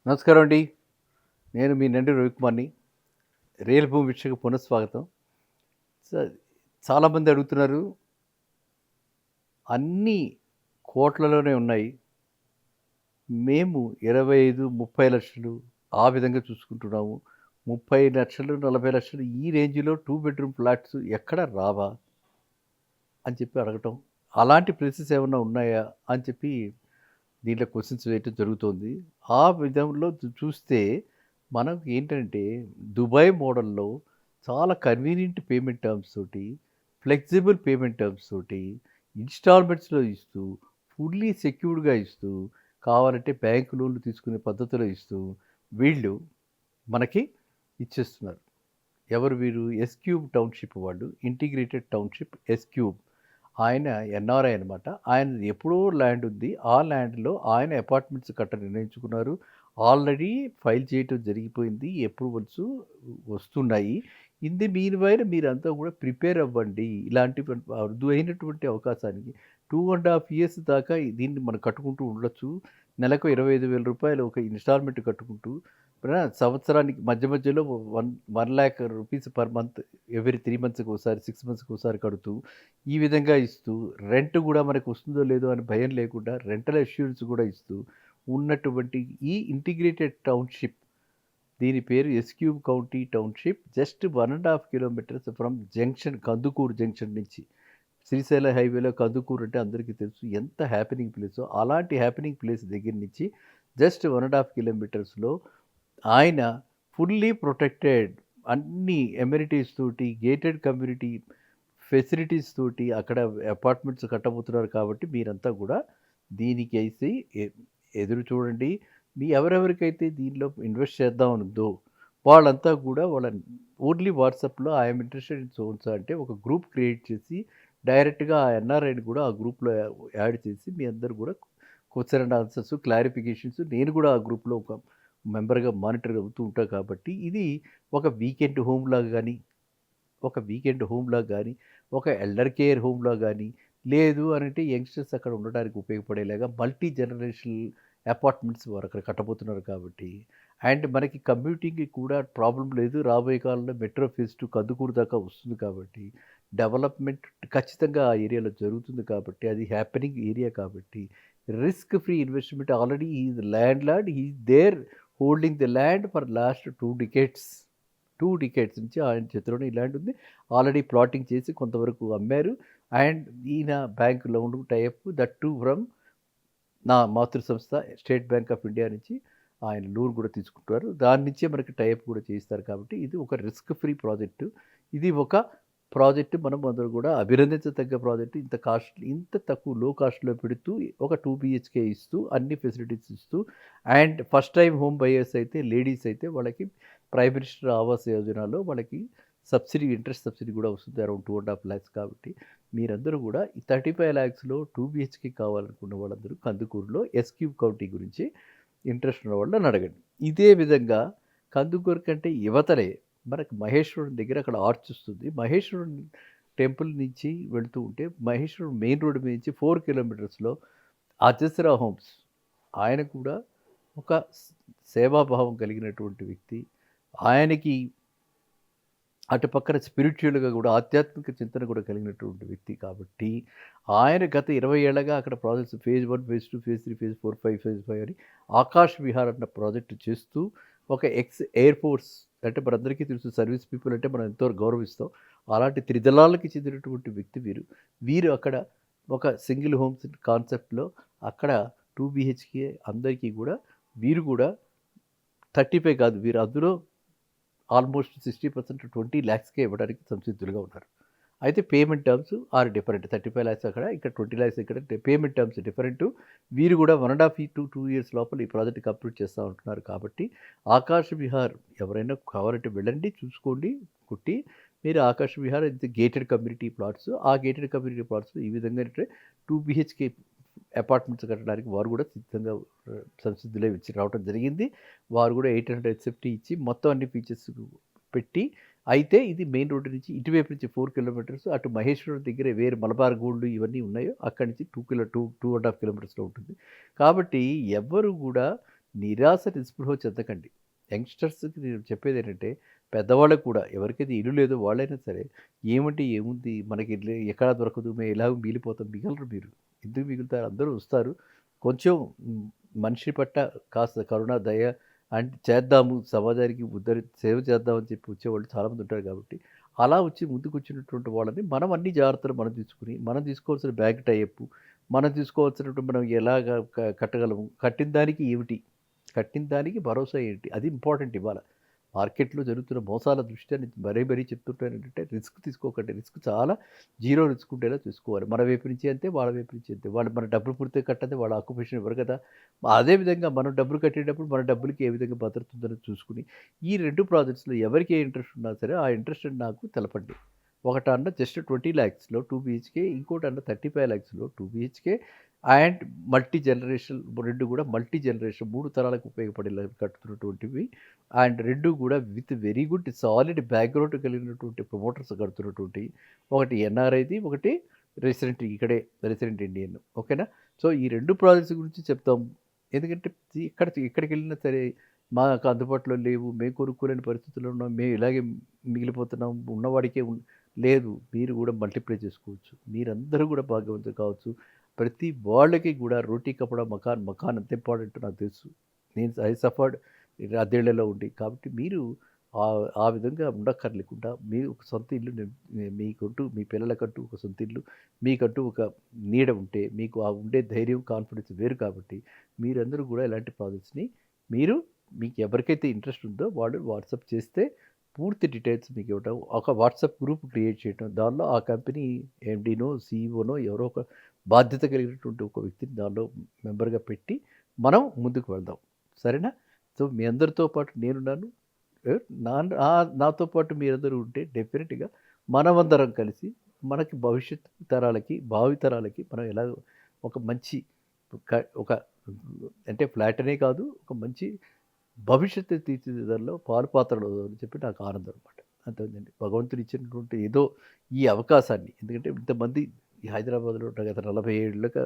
నమస్కారం అండి. నేను మీ నండి రవికుమార్‌ని. రియల్ భూమి వీక్షకు పునఃస్వాగతం. స చాలామంది అడుగుతున్నారు, అన్నీ కోట్లలోనే ఉన్నాయి. మేము 25, 30 లక్షలు ఆ విధంగా చూసుకుంటున్నాము. 30,00,000, 40,00,000 ఈ రేంజ్‌లో 2 బెడ్‌రూమ్ ఫ్లాట్స్ ఎక్కడ రావా? అని చెప్పి అడగటం. అలాంటి ప్లేసెస్ ఏమన్నా ఉన్నాయా? అని చెప్పి దీంట్లో క్వెషన్స్ వేయటం జరుగుతోంది. ఆ విధంలో చూస్తే మనకు ఏంటంటే దుబాయ్ మోడల్‌లో చాలా కన్వీనియంట్ పేమెంట్ టర్మ్స్ తోటి, ఫ్లెక్సిబుల్ పేమెంట్ టర్మ్స్ తోటి, ఇన్‌స్టాల్‌మెంట్స్‌లో ఇస్తూ, ఫుల్లీ సెక్యూర్డ్‌గా ఇస్తూ, కావాలంటే బ్యాంక్ లోన్‌లు తీసుకునే పద్ధతిలో ఇస్తూ, వీళ్ళు మనకి ఇచ్చేస్తున్నారు. ఎవరు వీరు? ఎస్ క్యూబ్ టౌన్‌షిప్ వాళ్ళు. Integrated township S cube. ఆయన ఎన్ఆర్ఐ అనమాట. ఆయనది ఎప్పుడో ల్యాండ్ ఉంది. ఆ ల్యాండ్‌లో ఆయన అపార్ట్మెంట్స్ నిర్ణయించుకున్నారు. ఆల్రెడీ ఫైల్ చేయటం జరిగిపోయింది. అప్రూవల్స్ వస్తున్నాయి. ఇన్ ది మీన్ వైల్ మీరంతా కూడా ప్రిపేర్ అవ్వండి. ఇలాంటి అరుదైనటువంటి అవకాశానికి 2½ ఇయర్స్ దాకా దీన్ని మనం కట్టుకుంటూ ఉండొచ్చు. నెలకు రూ. 25,000 ఒక ఇన్‌స్టాల్‌మెంట్ కట్టుకుంటూ సంవత్సరానికి మధ్య మధ్యలో 1,00,000 రూపీస్ పర్ మంత్ ఎవ్రీ 3 మంత్స్‌కి ఒకసారి, 6 మంత్స్‌కి ఒకసారి కడుతూ, ఈ విధంగా ఇస్తూ, రెంట్ కూడా మనకు వస్తుందో లేదో అని భయం లేకుండా రెంటల్ అష్యూరెన్స్ కూడా ఇస్తూ ఉన్నటువంటి ఈ ఇంటిగ్రేటెడ్ టౌన్‌షిప్, దీని పేరు S Cube county township. Just 1½ kilometres from junction, Kandukur junction నుంచి. శ్రీశైల హైవేలో కందుకూరు అంటే అందరికీ తెలుసు ఎంత హ్యాపెనింగ్ ప్లేసో. అలాంటి హ్యాపెనింగ్ ప్లేస్ దగ్గర నుంచి జస్ట్ 1½ కిలోమీటర్స్‌లో ఆయన ఫుల్లీ ప్రొటెక్టెడ్, అన్ని ఎమ్యూనిటీస్ తోటి, గేటెడ్ కమ్యూనిటీ ఫెసిలిటీస్ తోటి అక్కడ అపార్ట్మెంట్స్ కట్టబోతున్నారు. కాబట్టి మీరంతా కూడా దీనికి అయితే ఎదురు చూడండి. మీ ఎవరెవరికైతే దీనిలో ఇన్వెస్ట్ చేద్దామని ఉందో వాళ్ళంతా కూడా వాళ్ళ ఓన్లీ వాట్సాప్‌లో I'm interested in so and so అంటే ఒక గ్రూప్ క్రియేట్ చేసి డైరెక్ట్‌గా ఆ ఎన్ఆర్ఐని కూడా ఆ గ్రూప్‌లో యాడ్ చేసి మీ అందరూ కూడా క్వెషన్ అండ్ ఆన్సర్స్, క్లారిఫికేషన్స్, నేను కూడా ఆ గ్రూప్‌లో ఒక మెంబర్‌గా మానిటర్ అవుతూ ఉంటా కాబట్టి ఇది ఒక వీకెండ్ హోమ్‌లాగా గానీ, ఒక ఎల్డర్ కేర్ హోమ్‌లా గానీ, లేదు అనంటే యంగ్‌స్టర్స్ అక్కడ ఉండడానికి ఉపయోగపడేలాగా మల్టీ జనరేషనల్ అపార్ట్మెంట్స్ వారు అక్కడ కట్టబోతున్నారు కాబట్టి, అండ్ మనకి కమ్యూటింగ్‌కి కూడా ప్రాబ్లమ్ లేదు. రాబోయే కాలంలో మెట్రో ఫేజ్ 2 కందుకూరు దాకా వస్తుంది కాబట్టి, డెవలప్‌మెంట్ ఖచ్చితంగా ఆ ఏరియాలో జరుగుతుంది కాబట్టి, అది హ్యాపెనింగ్ ఏరియా కాబట్టి, risk free investment. Already he is landlord. He is there holding the land for last 2 decades. 2 decades నుంచి ఆయన చేతిలోనే ఈ ల్యాండ్ ఉంది. ఆల్రెడీ ప్లాటింగ్ చేసి కొంతవరకు అమ్మారు. అండ్ ఈయన bank loan tie up that two from నా మాతృ సంస్థ స్టేట్ బ్యాంక్ ఆఫ్ ఇండియా నుంచి ఆయన లోన్ కూడా తీసుకుంటారు. దాని నుంచే మనకి టైఅప్ కూడా చేయిస్తారు కాబట్టి ఇది ఒక రిస్క్ ఫ్రీ ప్రాజెక్టు. ఇది ఒక ప్రాజెక్ట్ మనం అందరూ కూడా అభినందించదగ్గ ప్రాజెక్ట్. ఇంత తక్కువ లో కాస్ట్‌లో పెడుతూ ఒక 2 బీహెచ్‌కే ఇస్తూ అన్ని ఫెసిలిటీస్ ఇస్తూ, and first time home buyers అయితే లేడీస్ అయితే వాళ్ళకి ప్రైమ్ మినిస్టర్ ఆవాస్ యోజనలో వాళ్ళకి సబ్సిడీ, ఇంట్రెస్ట్ సబ్సిడీ కూడా వస్తుంది. అరౌండ్ 2½ లాక్స్ కాబట్టి మీరందరూ కూడా ఈ 35 లాక్స్‌లో 2 బీహెచ్‌కే కావాలనుకున్న వాళ్ళందరూ కందుకూరులో ఎస్‌క్యూబ్ కౌంటీ గురించి ఇంట్రెస్ట్ ఉన్న వాళ్ళని అడగండి. ఇదే విధంగా కందుకూరు కంటే యువతలే మనకు మహేశ్వరుని దగ్గర అక్కడ ఆర్చ్ వస్తుంది. మహేశ్వరుని టెంపుల్ నుంచి వెళ్తూ ఉంటే మహేశ్వరుడు మెయిన్ రోడ్ మీద నుంచి 4 కిలోమీటర్స్‌లో అజస్రా హోమ్స్. ఆయన కూడా ఒక సేవాభావం కలిగినటువంటి వ్యక్తి. ఆయనకి అటు పక్కన స్పిరిచ్యువల్‌గా కూడా ఆధ్యాత్మిక చింతన కూడా కలిగినటువంటి వ్యక్తి కాబట్టి, ఆయన గత 20 ఏళ్లగా అక్కడ projects phase 1, phase 2, phase 3, phase 4, phase 5 అని ఆకాష్ విహార్ అన్న ప్రాజెక్ట్ చేస్తూ, ఒక ఎక్స్ ఎయిర్ ఫోర్స్ అంటే మనందరికీ తెలుసు సర్వీస్ పీపుల్ అంటే మనం ఎంతో గౌరవిస్తాం. అలాంటి త్రిదళాలకి చెందినటువంటి వ్యక్తి వీరు. వీరు అక్కడ ఒక సింగిల్ హోమ్స్ కాన్సెప్ట్‌లో అక్కడ 2 బీహెచ్‌కే అందరికీ కూడా వీరు కూడా 35 కాదు, వీరు అందులో ఆల్మోస్ట్ 60% 20 లాక్స్‌కే ఇవ్వడానికి సంసిద్ధులుగా ఉన్నారు. అయితే payment terms are different. 35 lakhs అక్కడ, ఇక్కడ 20 లాక్స్ ఇక్కడ. Payment terms different. వీరు కూడా 1½ to 2 ఇయర్స్ లోపల ఈ ప్రాజెక్ట్ కంప్లీట్ చేస్తా ఉంటున్నారు కాబట్టి, ఆకాష్ విహార్ ఎవరైనా కావాలంటే వెళ్ళండి, చూసుకోండి, కుట్టి మీరు ఆకాష్ విహార్ ఇది గేటెడ్ కమ్యూనిటీ ప్లాట్స్. ఆ గేటెడ్ కమ్యూనిటీ ప్లాట్స్ ఈ విధంగా అంటే 2 బీహెచ్‌కే అపార్ట్మెంట్స్ కట్టడానికి వారు కూడా సిద్ధంగా సంసిద్ధులై వచ్చి రావడం జరిగింది. వారు కూడా 800 ఎస్ఎఫ్టీ ఇచ్చి మొత్తం అన్ని ఫీచర్స్ పెట్టి, అయితే ఇది మెయిన్ రోడ్ నుంచి ఇటువైపు నుంచి 4 కిలోమీటర్స్, అటు మహేశ్వరం దగ్గర వేరే మలబార్ గోల్డ్ ఇవన్నీ ఉన్నాయో అక్కడి నుంచి 2 ½ కిలోమీటర్స్‌లో ఉంటుంది. కాబట్టి ఎవ్వరు కూడా నిరాశ, నిస్పృహ చెందకండి. యంగ్‌స్టర్స్‌కి నేను చెప్పేదేంటంటే, పెద్దవాళ్ళకి కూడా ఎవరికైతే ఇల్లు లేదో వాళ్ళైనా సరే, ఏమంటే ఏముంది మనకి ఇల్లు ఎక్కడా దొరకదు, మేము ఎలాగో మిగిలిపోతాం. మిగలరు మీరు. ఎందుకు మిగులుతారు? అందరూ వస్తారు. కొంచెం మనిషి పట్ల కాస్త కరుణ, దయ అంటే చేద్దాము సమాజానికి సేవ చేద్దాం అని చెప్పి వచ్చేవాళ్ళు చాలామంది ఉంటారు కాబట్టి, అలా వచ్చి ముందుకొచ్చినటువంటి వాళ్ళని మనం అన్ని జాగ్రత్తలు మనం తీసుకొని, మనం తీసుకోవాల్సిన బ్యాంక్ టైఅప్, మనం తీసుకోవాల్సినటువంటి మనం ఎలాగా కట్టగలము, కట్టిన దానికి ఏమిటి? కట్టిన దానికి భరోసా ఏంటి? అది ఇంపార్టెంట్ ఇవాళ. మార్కెట్‌లో జరుగుతున్న మోసాల దృష్ట్యా నేను మరీ మరీ చెప్తుంటానేంటంటే రిస్క్ తీసుకోకండి. రిస్క్ చాలా జీరో రిస్క్ ఉండేలా చూసుకోవాలి. మన వైపు నుంచి అంతే, వాళ్ళ వైపు నుంచి అంతే. వాళ్ళు మన డబ్బులు పూర్తిగా కట్టందే వాళ్ళ ఆక్యుపేషన్ ఇవ్వరు కదా! అదే విధంగా మనం డబ్బులు కట్టేటప్పుడు మన డబ్బులకి ఏ విధంగా భద్రత ఉందని చూసుకొని, ఈ 2 ప్రాజెక్ట్స్‌లో ఎవరికి ఏ ఇంట్రెస్ట్ ఉన్నా సరే, ఆ ఇంట్రెస్ట్ నాకు తెలపండి. ఒకటన్నా జస్ట్ 20,00,000లో 2 బీహెచ్‌కే, ఇంకోటన్నా 35,00,000లో 2 బీహెచ్‌కే అండ్ మల్టీ జనరేషన్ 2 కూడా మల్టీ జనరేషన్ 3 తరాలకు ఉపయోగపడేలా కడుతున్నటువంటివి. అండ్ 2 కూడా with very good solid background కలిగినటువంటి ప్రమోటర్స్ కడుతున్నటువంటియి. ఒకటి ఎన్ఆర్ఐది, ఒకటి రెసిడెంట్ ఇండియన్. ఓకేనా? సో, ఈ 2 ప్రాజెక్ట్స్ గురించి చెప్తాం. ఎందుకంటే ఎక్కడికెళ్ళినా సరే మాకు అందుబాటులో లేవు. మేము కొనుక్కోలేని పరిస్థితుల్లో ఉన్నాం. మేము ఇలాగే మిగిలిపోతున్నాం. ఉన్నవాడికే లేదు. మీరు కూడా మల్టిప్లై చేసుకోవచ్చు. మీరందరూ కూడా భాగ్యవంతులు కావచ్చు. ప్రతి వాళ్ళకి కూడా రోటీ కపడా మకాన్, మకాన్ ఎంత ఇంపార్టెంటో నాకు తెలుసు. నేను ఐ సఫర్డ్ అద్దెళ్లలో ఉండి. కాబట్టి మీరు ఆ విధంగా ఉండక్కర్లేకుండా మీరు ఒక సొంత ఇల్లు మీకంటూ మీ పిల్లలకంటూ ఒక సొంత ఇల్లు, మీకంటూ ఒక నీడ ఉంటే మీకు ఆ ఉండే ధైర్యం, కాన్ఫిడెన్స్ వేరు కాబట్టి మీరందరూ కూడా ఇలాంటి ప్రాజెక్ట్స్‌ని మీరు మీకు ఎవరికైతే ఇంట్రెస్ట్ ఉందో వాళ్ళు వాట్సాప్ చేస్తే పూర్తి డీటెయిల్స్ మీకు ఇవ్వటం, ఒక వాట్సాప్ గ్రూప్ క్రియేట్ చేయటం. దానిలో ఆ కంపెనీ ఎండీనో, సీఈఓనో ఎవరో ఒక బాధ్యత కలిగినటువంటి ఒక వ్యక్తిని దానిలో మెంబర్‌గా పెట్టి మనం ముందుకు వెళ్దాం. సరేనా? సో, మీ అందరితో పాటు నేనున్నాను. ఆహ్, నా నాతో పాటు మీరందరూ ఉంటే డెఫినిట్‌గా మనమందరం కలిసి మనకి భవిష్యత్ తరాలకి, భావి తరాలకి మనం ఎలాగో ఒక మంచి ఒక అంటే ఫ్లాట్ అనే కాదు, ఒక మంచి భవిష్యత్తు తీర్చిదిద్దడంలో పాలుపాత్రలు అని చెప్పి నాకు ఆనందం అనమాట. అంతేనండి. భగవంతుడు ఇచ్చినటువంటి ఏదో ఈ అవకాశాన్ని ఎందుకంటే ఇంతమంది ఈ హైదరాబాద్‌లో గత 40 ఏళ్లుగా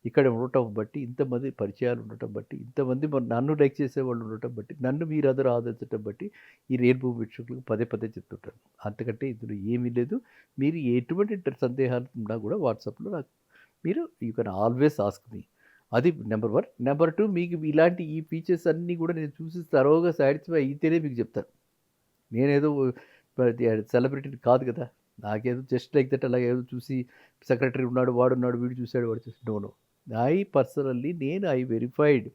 ఇక్కడ ఉండటం బట్టి, ఇంతమంది పరిచయాలు ఉండటం బట్టి, ఇంతమంది నన్ను లైక్ చేసేవాళ్ళు ఉండటం బట్టి, నన్ను మీరందరూ ఆదరించడం బట్టి, ఈ రెయిన్బో వీక్షకులకు పదే పదే చెప్తుంటాను. అంతకంటే ఇందులో ఏమీ లేదు. మీరు ఎటువంటి సందేహాలు ఉన్నా కూడా వాట్సాప్‌లో నాకు మీరు you can always ask me. అది నంబర్ 1. నంబర్ 2 మీకు ఇలాంటి ఈ ఫీచర్స్ అన్నీ కూడా నేను చూసి తరోగా సాటిస్ఫై అయితేనే మీకు చెప్తాను. నేనేదో సెలబ్రిటీని కాదు కదా! నాకేదో జస్ట్ లైక్ దట్ అలాగ ఏదో చూసి సెక్రటరీ ఉన్నాడు, వాడున్నాడు, వీడు చూసాడు, వాడు చూసాడు. No. No. Personally I verified.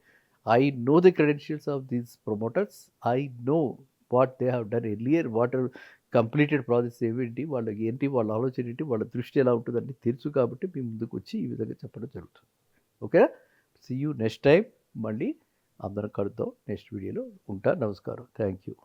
I know the credentials of these promoters. I know what they have done earlier. What are completed projects ఏవేంటి, వాళ్ళకి ఏంటి, వాళ్ళ ఆలోచన ఏంటి, వాళ్ళ దృష్టి ఎలా ఉంటుందని తెలుసు కాబట్టి మీ ముందుకొచ్చి ఈ విధంగా చెప్పడం జరుగుతుంది. ఓకేనా? See you next time. మళ్ళీ అందరం కలుద్దాం నెక్స్ట్ వీడియోలో. ఉంటా. నమస్కారం. Thank you.